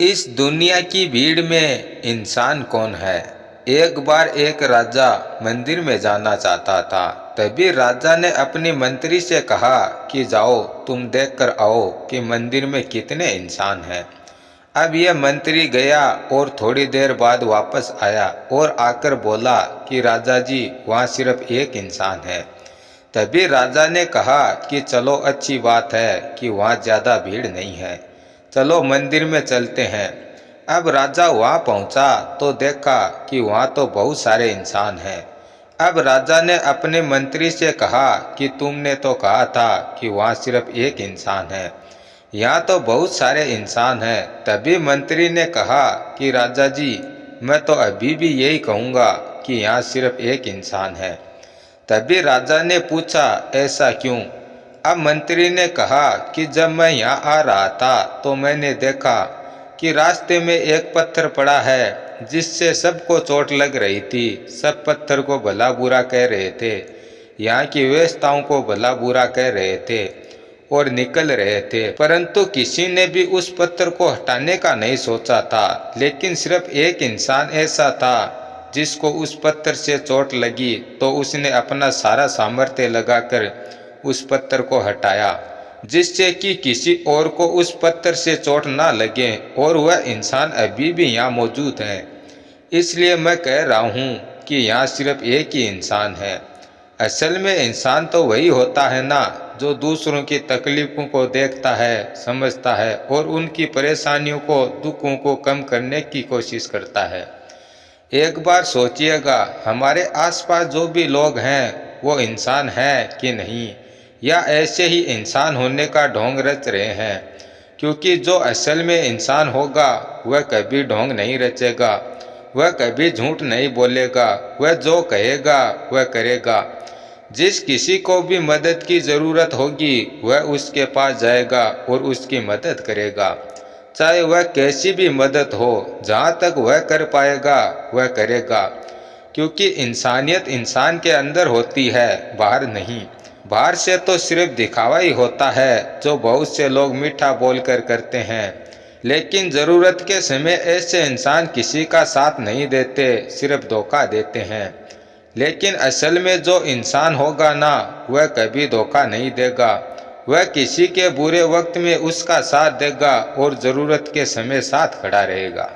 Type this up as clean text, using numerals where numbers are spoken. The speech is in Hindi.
इस दुनिया की भीड़ में इंसान कौन है। एक बार एक राजा मंदिर में जाना चाहता था। तभी राजा ने अपनी मंत्री से कहा कि जाओ तुम देख कर आओ कि मंदिर में कितने इंसान हैं। अब यह मंत्री गया और थोड़ी देर बाद वापस आया और आकर बोला कि राजा जी वहाँ सिर्फ एक इंसान है। तभी राजा ने कहा कि चलो अच्छी बात है कि वहाँ ज़्यादा भीड़ नहीं है, चलो मंदिर में चलते हैं। अब राजा वहाँ पहुँचा तो देखा कि वहाँ तो बहुत सारे इंसान हैं। अब राजा ने अपने मंत्री से कहा कि तुमने तो कहा था कि वहाँ सिर्फ एक इंसान है, यहाँ तो बहुत सारे इंसान हैं। तभी मंत्री ने कहा कि राजा जी मैं तो अभी भी यही कहूँगा कि यहाँ सिर्फ एक इंसान है। तभी राजा ने पूछा ऐसा क्यों। अब मंत्री ने कहा कि जब मैं यहाँ आ रहा था तो मैंने देखा कि रास्ते में एक पत्थर पड़ा है जिससे सबको चोट लग रही थी। सब पत्थर को भला बुरा कह रहे थे, यहाँ की व्यवस्थाओं को भला बुरा कह रहे थे और निकल रहे थे, परंतु किसी ने भी उस पत्थर को हटाने का नहीं सोचा था। लेकिन सिर्फ एक इंसान ऐसा था जिसको उस पत्थर से चोट लगी तो उसने अपना सारा सामर्थ्य लगाकर उस पत्थर को हटाया, जिससे कि किसी और को उस पत्थर से चोट ना लगे और वह इंसान अभी भी यहाँ मौजूद है। इसलिए मैं कह रहा हूँ कि यहाँ सिर्फ एक ही इंसान है। असल में इंसान तो वही होता है ना जो दूसरों की तकलीफ़ों को देखता है, समझता है और उनकी परेशानियों को, दुखों को कम करने की कोशिश करता है। एक बार सोचिएगा, हमारे आसपास जो भी लोग हैं वो इंसान हैं कि नहीं, या ऐसे ही इंसान होने का ढोंग रच रहे हैं। क्योंकि जो असल में इंसान होगा वह कभी ढोंग नहीं रचेगा, वह कभी झूठ नहीं बोलेगा, वह जो कहेगा वह करेगा। जिस किसी को भी मदद की ज़रूरत होगी वह उसके पास जाएगा और उसकी मदद करेगा, चाहे वह कैसी भी मदद हो। जहाँ तक वह कर पाएगा वह करेगा, क्योंकि इंसानियत इंसान के अंदर होती है, बाहर नहीं। बाहर से तो सिर्फ दिखावा ही होता है जो बहुत से लोग मीठा बोलकर करते हैं, लेकिन ज़रूरत के समय ऐसे इंसान किसी का साथ नहीं देते, सिर्फ धोखा देते हैं। लेकिन असल में जो इंसान होगा ना वह कभी धोखा नहीं देगा, वह किसी के बुरे वक्त में उसका साथ देगा और ज़रूरत के समय साथ खड़ा रहेगा।